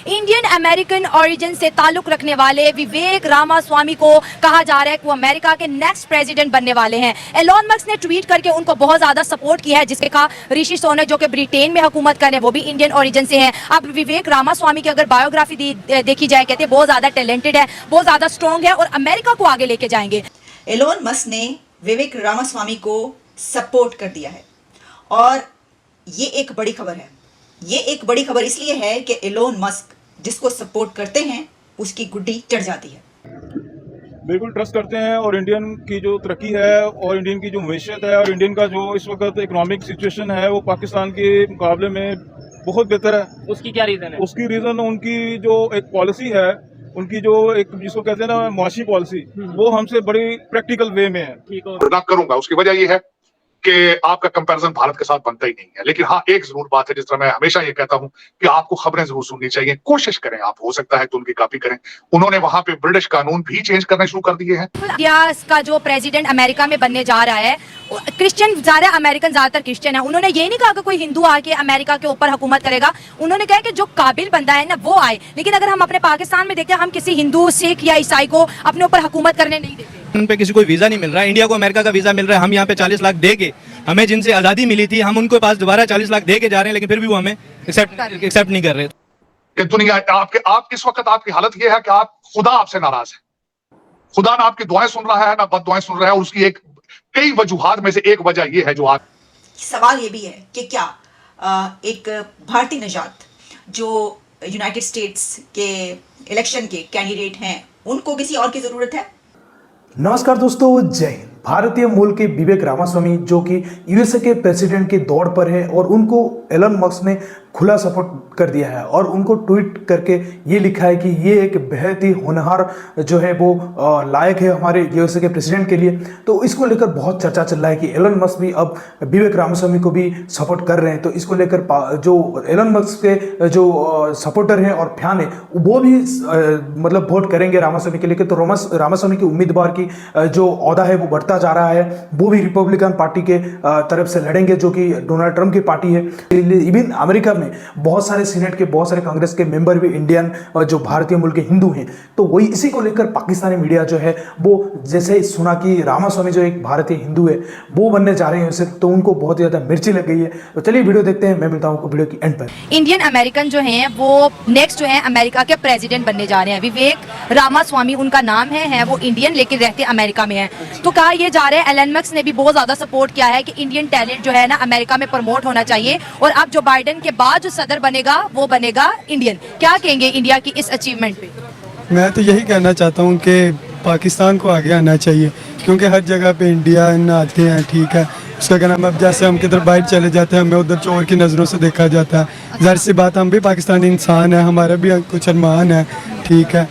Indian American origin से ताल्लुक रखने वाले विवेक रामास्वामी को कहा जा रहा है कि वो अमेरिका के नेक्स्ट प्रेसिडेंट बनने वाले हैं। एलोन मस्क ने ट्वीट करके उनको बहुत ज्यादा सपोर्ट किया है, जिसके कहा ऋषि सुनक जो कि ब्रिटेन में हुकूमत कर रहे हैं वो भी इंडियन ओरिजिन से हैं। अब विवेक रामास्वामी की अगर बायोग्राफी देखी जाए, कहते हैं बहुत ज्यादा टैलेंटेड है, बहुत ज्यादा स्ट्रॉन्ग है और अमेरिका को आगे लेके जाएंगे। एलोन मस्क ने विवेक रामास्वामी को सपोर्ट कर दिया है और ये एक बड़ी खबर है। ये एक बड़ी खबर इसलिए है कि एलोन मस्क जिसको सपोर्ट करते हैं उसकी गुड्डी चढ़ जाती है। बिल्कुल ट्रस्ट करते हैं और इंडियन की जो तरक्की है और इंडियन की जो मैशियत है और इंडियन का जो इस वक्त इकोनॉमिक सिचुएशन है वो पाकिस्तान के मुकाबले में बहुत बेहतर है। उसकी क्या रीज़न है? उसकी रीज़न उनकी जो एक पॉलिसी है, उनकी जो एक जिसको कहते हैं ना मुआशी पॉलिसी, वो हमसे बड़ी प्रैक्टिकल वे में है। ना करूंगा उसकी वजह ये है कि आपका कंपैरिजन भारत के साथ बनता ही नहीं है। लेकिन हाँ, एक जरूर बात है, जिस तरह मैं हमेशा ये कहता हूँ कि आपको खबरें जरूर सुननी चाहिए, कोशिश करें आप, हो सकता है तो उनकी कॉपी करें। उन्होंने वहां पे ब्रिटिश कानून भी चेंज करने शुरू कर दिए हैं। इंडिया का जो प्रेसिडेंट अमेरिका में बनने जा रहा है, क्रिश्चियन ज्यादा, अमेरिकन ज्यादातर क्रिश्चियन है। उन्होंने ये नहीं कहा कि कोई हिंदू आके अमेरिका के ऊपर हुकूमत करेगा। उन्होंने कहा कि जो काबिल बंदा है ना वो आए। लेकिन अगर हम अपने पाकिस्तान में देखें, हम किसी हिंदू, सिख या ईसाई को अपने ऊपर हुकूमत करने नहीं देते। उन पे किसी को वीजा नहीं मिल रहा है। इंडिया को अमेरिका का वीजा मिल रहा है। हम यहाँ पे 40 लाख दे के, हमें जिनसे आज़ादी मिली थी, हम उनके पास दोबारा 40 लाख दे के जा रहे हैं, लेकिन फिर भी वो हमें एक्सेप्ट नहीं कर रहे। कि दुनिया आप इस वक्त आपकी हालत यह है कि आप खुदा आपसे नाराज है। खुदा ना आपकी दुआएं सुन रहा है ना बद दुआएं सुन रहा है, और उसकी एक कई वजूहात में से एक वजह यह है जो आप। सवाल ये भी है कि क्या एक भारतीय नजात जो यूनाइटेड स्टेट्स के इलेक्शन के कैंडिडेट हैं उनको किसी और की जरूरत है? नमस्कार दोस्तों, जय हिंद। भारतीय मूल के विवेक रामास्वामी जो कि यूएसए के प्रेसिडेंट के दौड़ पर है और उनको एलन मस्क ने खुला सपोर्ट कर दिया है और उनको ट्वीट करके ये लिखा है कि ये एक बेहद ही होनहार जो है वो लायक है हमारे यूएसए के प्रेसिडेंट के लिए। तो इसको लेकर बहुत चर्चा चल रहा है कि एलन मस्क भी अब विवेक रामास्वामी को भी सपोर्ट कर रहे हैं। तो इसको लेकर जो एलन मस्क के जो सपोर्टर हैं और फैन है वो भी मतलब वोट करेंगे रामास्वामी के लिए। तो रामास्वामी की उम्मीदवार की जो ओहदा है वो बढ़ता जा रहा है। वो भी रिपब्लिकन पार्टी के तरफ से लड़ेंगे जो कि डोनाल्ड ट्रंप की पार्टी है। इवन अमेरिका में बहुत सारे सीनेट के, बहुत सारे कांग्रेस के मेंबर भी इंडियन जो भारतीय मूल के हिंदू हैं। तो वही इसी को लेकर पाकिस्तानी मीडिया जो है वो जैसे सुना कि रामास्वामी जो एक भारतीय हिंदू है वो बनने जा रहे हैं उसे, तो उनको बहुत ज्यादा मिर्ची लग गई है। तो चलिए वीडियो देखते हैं, मैं मिलता हूं आपको वीडियो की एंड पर। इंडियन अमेरिकन जो हैं वो नेक्स्ट जो है अमेरिका के प्रेसिडेंट बनने जा रहे हैं। विवेक रामास्वामी उनका नाम है वो इंडियन लेकिन रहते अमेरिका में है। तो कहा यह जा रहा है, एलन मस्क ने भी बहुत ज्यादा सपोर्ट किया है कि इंडियन टैलेंट जो है ना अमेरिका में प्रमोट होना चाहिए और अब जो बाइडेन के बाद जो सदर बनेगा वो बनेगा इंडियन। क्या कहेंगे इंडिया की इस अचीवमेंट पे? मैं तो यही कहना चाहता हूँ कि पाकिस्तान को आगे आना चाहिए, क्योंकि हर जगह पे इंडियन आते हैं, ठीक है। उसका क्या नाम, अब जैसे हम किधर बाहर चले जाते हैं हमें उधर चोर की नज़रों से देखा जाता है। ज़ाहिर सी बात, हम भी पाकिस्तानी इंसान है, हमारा भी कुछ अरमान है, ठीक है।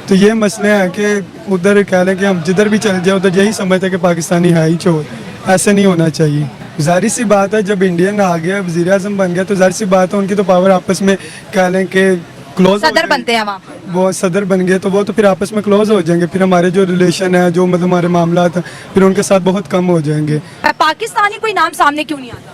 तो ये मसले हैं कि उधर कह लें कि हम जिधर भी चले जाए उधर यही समझते हैं कि पाकिस्तानी है ही चोर। ऐसे नहीं होना चाहिए। ज़ाहिर सी बात है, जब इंडियन आ गया, वज़ीर आज़म बन गया, तो ज़ाहिर सी बात है उनकी तो पावर आपस में कह लें कि क्लोज सदर बनते हैं वहाँ, वो सदर बन गए तो वो तो फिर आपस में क्लोज हो जाएंगे। फिर हमारे जो रिलेशन है, जो मतलब हमारे मामला फिर उनके साथ बहुत कम हो जाएंगे। पाकिस्तानी कोई नाम सामने क्यों नहीं आता?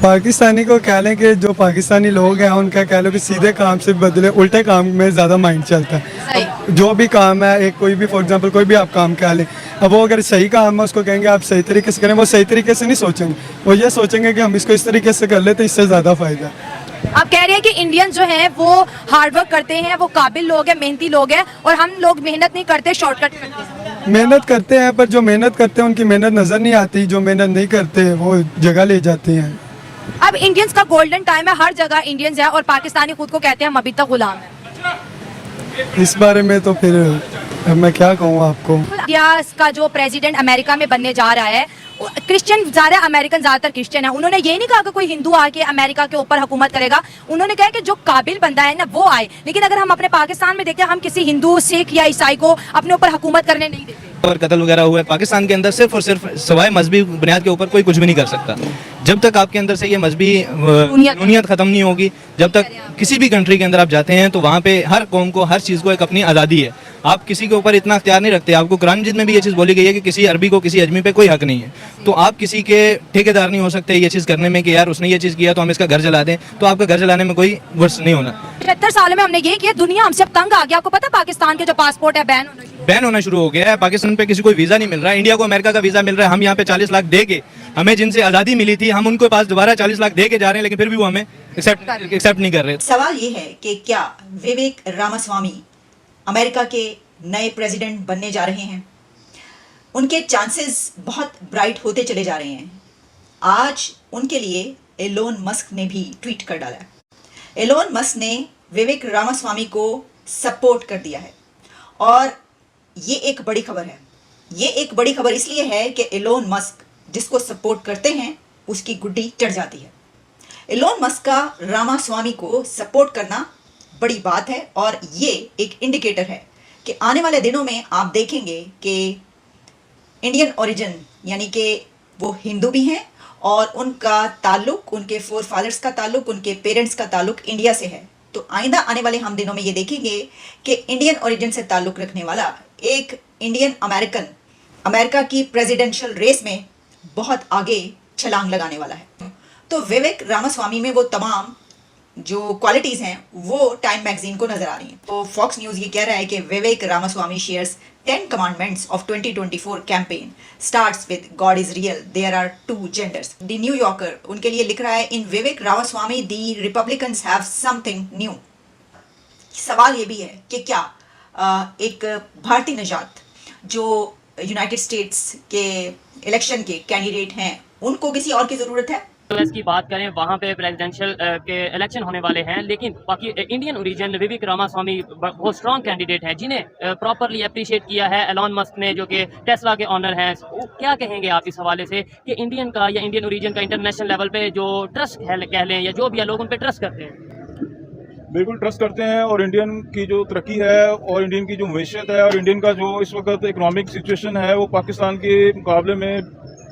पाकिस्तानी को कह लें कि जो पाकिस्तानी लोग हैं उनका कह लो कि सीधे काम से बदले उल्टे काम में ज़्यादा माइंड चलता है। जो भी काम है, एक कोई भी फॉर एग्जांपल कोई भी आप काम कह लें, अब वो अगर सही काम है उसको कहेंगे आप सही तरीके से करें, वो सही तरीके से नहीं सोचेंगे, वो ये सोचेंगे कि हम इसको इस तरीके से कर ले तो इससे ज़्यादा फ़ायदा। आप कह रहे हैं कि इंडियन जो हैं वो हार्डवर्क करते हैं, वो काबिल लोग हैं, मेहनती लोग हैं और हम लोग मेहनत नहीं करते, शॉर्टकट करते हैं। मेहनत करते हैं पर जो मेहनत करते हैं उनकी मेहनत नज़र नहीं आती, जो मेहनत नहीं करते वो जगह ले जाते हैं। अब इंडियंस का गोल्डन टाइम है, हर जगह इंडियंस है और पाकिस्तानी खुद को कहते हैं हम अभी तक गुलाम हैं। इस बारे में तो फिर मैं क्या कहूँ आपको। इंडिया का जो प्रेसिडेंट अमेरिका में बनने जा रहा है, क्रिश्चियन ज्यादा, अमेरिकन ज्यादातर क्रिश्चियन है। उन्होंने ये नहीं कहा कि कोई हिंदू आके अमेरिका के ऊपर हुकूमत करेगा। उन्होंने कहा कि जो काबिल बंदा है ना वो आए। लेकिन अगर हम अपने पाकिस्तान में देखें, हम किसी हिंदू, सिख या ईसाई को अपने ऊपर हुकूमत करने नहीं देते। और कत्ल वगैरह हुआ है पाकिस्तान के अंदर, सिर्फ और सिर्फ सवाए मजहबी बुनियाद के ऊपर कोई कुछ भी नहीं कर सकता। जब तक आपके अंदर से ये मजहबी बुनियाद खत्म नहीं होगी, जब तक किसी भी कंट्री के अंदर आप जाते हैं तो वहाँ पे हर कौम को, हर चीज़ को एक अपनी आज़ादी है। आप किसी के ऊपर इतना अख्तियार नहीं रखते। आपको कुरान मजीद में भी ये चीज़ बोली गई है कि किसी अरबी को किसी अजमी पे कोई हक नहीं है। तो आप किसी के ठेकेदार नहीं हो सकते ये चीज़ करने में कि यार उसने ये चीज़ किया तो हम इसका घर जला दें। तो आपका घर जलाने में कोई वर्ष नहीं होना। 75 सालों में हमने ये किया, दुनिया हमसे अब तंग आ गया। आपको पता है पाकिस्तान के जो पासपोर्ट है बैन होना शुरू हो गया है। पाकिस्तान पे किसी को वीज़ा नहीं मिल रहा है। इंडिया को अमेरिका का वीज़ा मिल रहा है। हम यहाँ पे 40 लाख दे के, हमें जिनसे आज़ादी मिली थी, हम उनके पास दोबारा 40 लाख दे के जा रहे हैं, लेकिन फिर भी वो हमें एक्सेप्ट नहीं कर रहे। सवाल ये है कि क्या विवेक रामास्वामी अमेरिका के नए प्रेसिडेंट बनने जा रहे हैं? उनके चांसेस बहुत ब्राइट होते चले जा रहे हैं। आज उनके लिए एलोन मस्क ने भी ट्वीट कर डाला है। एलोन मस्क ने विवेक रामास्वामी को सपोर्ट कर दिया है और ये एक बड़ी खबर है। ये एक बड़ी खबर इसलिए है कि एलोन मस्क जिसको सपोर्ट करते हैं उसकी गुड्डी चढ़ जाती है। एलोन मस्क का रामास्वामी को सपोर्ट करना बड़ी बात है और ये एक इंडिकेटर है कि आने वाले दिनों में आप देखेंगे कि इंडियन ओरिजिन यानी कि वो हिंदू भी हैं और उनका ताल्लुक, उनके फोर फादर्स का ताल्लुक, उनके पेरेंट्स का ताल्लुक इंडिया से है। तो आइंदा आने वाले हम दिनों में ये देखेंगे कि इंडियन ओरिजिन से ताल्लुक रखने वाला एक इंडियन अमेरिकन अमेरिका की प्रेसिडेंशियल रेस में बहुत आगे छलांग लगाने वाला है। तो विवेक रामास्वामी में वो तमाम जो क्वालिटीज़ हैं वो टाइम मैगजीन को नजर आ रही हैं। तो फॉक्स न्यूज़ ये कह रहा है कि Vivek Ramaswamy shares 10 commandments of 2024 campaign starts with God is real, there are 2 genders. The New Yorker उनके लिए लिख रहा है, in Vivek Ramaswamy the Republicans have something new. सवाल ये भी है कि क्या एक भारतीय नजात जो यूनाइटेड स्टेट्स के इलेक्शन के कैंडिडेट हैं उनको किसी और की ज़रूरत है? यूएस की बात करें, वहाँ पे प्रेसिडेंशियल के इलेक्शन होने वाले हैं, लेकिन बाकी इंडियन ओरिजिन विवेक रामास्वामी बहुत स्ट्रॉन्ग कैंडिडेट हैं जिन्हें प्रॉपरली अप्रिशिएट किया है एलोन मस्क ने, जो कि टेस्ला के ऑनर हैं। क्या कहेंगे आप इस हवाले से कि इंडियन का या इंडियन ओरिजिन का इंटरनेशनल लेवल पे जो ट्रस्ट है कह लें या जो भी है, लोग उन पर ट्रस्ट करते हैं? बिल्कुल ट्रस्ट करते हैं और इंडियन की जो तरक्की है और इंडियन की जो मैशियत है और इंडियन का जो इस वक्त इकोनॉमिक सिचुएशन है वो पाकिस्तान के मुकाबले में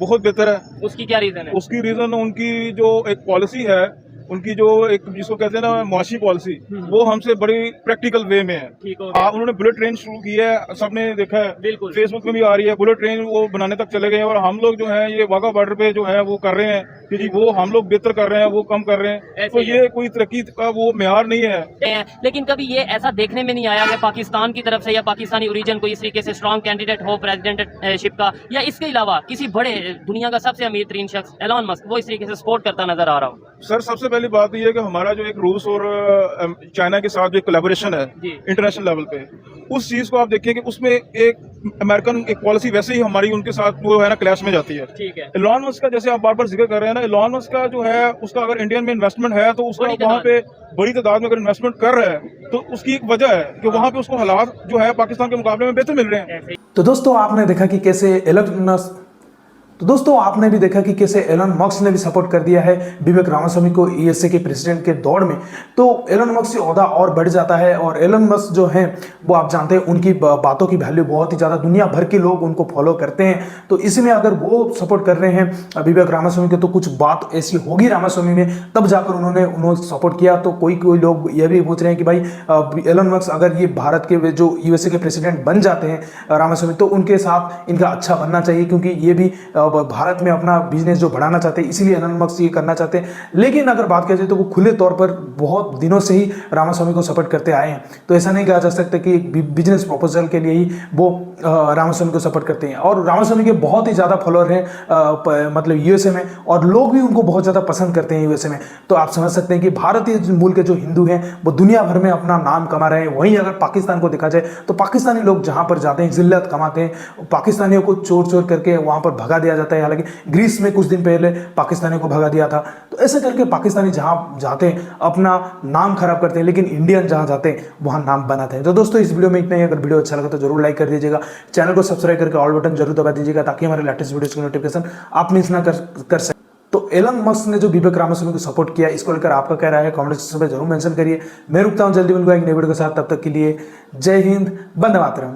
बहुत बेहतर है। उसकी क्या रीज़न है? उसकी रीज़न उनकी जो एक पॉलिसी है, उनकी जो एक जिसको कहते हैं ना मुआशी पॉलिसी, वो हमसे बड़ी प्रैक्टिकल वे में है। ठीक हो गया। उन्होंने बुलेट ट्रेन शुरू की है, सबने देखा है, बिल्कुल फेसबुक में भी आ रही है। बुलेट ट्रेन वो बनाने तक चले गए और हम लोग जो है ये वाघा बॉर्डर पे जो है वो कर रहे हैं कि जी वो हम लोग बेहतर कर रहे हैं, वो कम कर रहे हैं। तो ये कोई तरक्की का वो मेयार नहीं है। लेकिन कभी ये ऐसा देखने में नहीं आया कि पाकिस्तान की तरफ से या पाकिस्तानी ओरिजिन को इस तरीके से स्ट्रॉन्ग कैंडिडेट हो प्रेसिडेंटशिप का, या इसके अलावा किसी बड़े दुनिया का सबसे अमीर तरीन शख्स एलोन मस्क वो इस तरीके से सपोर्ट करता नजर आ रहा हो? सर सबसे पहली बात यह है कि हमारा जो एक रूस और चाइना के साथ जो कोलैबोरेशन है इंटरनेशनल लेवल पे, उस चीज को आप देखिए कि उसमें एक अमेरिकन एक पॉलिसी वैसे ही हमारी उनके साथ वो है ना क्लैश में जाती है। ठीक है। एलोन मस्क का जैसे आप बार बार जिक्र कर रहे हैं ना, एलोन मस्क का जो है उसका अगर इंडियन में इन्वेस्टमेंट है तो उसका वहाँ पे बड़ी तादाद में अगर इन्वेस्टमेंट कर रहा है तो उसकी एक वजह है कि वहाँ पे उसको हालात जो है पाकिस्तान के मुकाबले में बेहतर मिल रहे हैं। तो दोस्तों आपने देखा कि कैसे आपने भी देखा कि कैसे एलन मस्क ने भी सपोर्ट कर दिया है विवेक रामास्वामी को यूएसए के प्रेसिडेंट के दौड़ में। तो एलन मस्क से ओहदा और बढ़ जाता है और एलन मस्क जो हैं वो आप जानते हैं उनकी बातों की वैल्यू बहुत ही ज़्यादा, दुनिया भर के लोग उनको फॉलो करते हैं। तो इसमें अगर वो सपोर्ट कर रहे हैं विवेक रामास्वामी के तो कुछ बात ऐसी होगी रामास्वामी में, तब जाकर उन्होंने सपोर्ट किया। तो कोई लोग ये भी पूछ रहे हैं कि भाई एलन मस्क अगर ये भारत के जो यूएसए के प्रेसिडेंट बन जाते हैं रामास्वामी, तो उनके साथ इनका अच्छा बनना चाहिए, क्योंकि ये भी भारत में अपना बिजनेस जो बढ़ाना चाहते हैं, इसीलिए एलन मस्क ये करना चाहते हैं। लेकिन अगर बात किया जाए तो वो खुले तौर पर बहुत दिनों से ही रामास्वामी को सपोर्ट करते आए हैं। तो ऐसा नहीं कहा जा सकता कि एक बिजनेस प्रपोजल के लिए ही वो रामास्वामी को सपोर्ट करते हैं। और रामास्वामी के बहुत ही ज़्यादा फॉलोअर हैं मतलब यूएसए में, और लोग भी उनको बहुत ज़्यादा पसंद करते हैं यूएसए में। तो आप समझ सकते हैं कि भारतीय मूल के जो हिंदू हैं वो दुनिया भर में अपना नाम कमा रहे हैं। वहीं अगर पाकिस्तान को देखा जाए तो पाकिस्तानी लोग जहाँ पर जाते हैं जिल्लत कमाते हैं, पाकिस्तानियों को चोर चोर करके वहाँ पर भगा दिया जाता है। हालांकि ग्रीस में कुछ दिन पहले पाकिस्तानियों को भगा दिया था। तो ऐसे करके पाकिस्तानी जहाँ जाते हैं अपना नाम खराब करते हैं, लेकिन इंडियन जहाँ जाते हैं वहाँ नाम बनाते हैं। तो दोस्तों इस वीडियो में इतना ही। अगर वीडियो अच्छा लगा तो जरूर लाइक कर दीजिएगा, चैनल को सब्सक्राइब करके ऑल बटन जरूर दबा दीजिएगा ताकि हमारे लेटेस्ट वीडियोस की नोटिफिकेशन आप मिस ना कर सकें। तो एलन मस्क ने जो विवेक रामास्वामी को सपोर्ट किया, इसको लेकर आपका क्या राय है कमेंट सेक्शन में जरूर मेंशन करिए। मैं रुकता हूं जल्दी मिलूंगा एक नई वीडियो के साथ, तब तक के लिए जय हिंद, वंदे मातरम।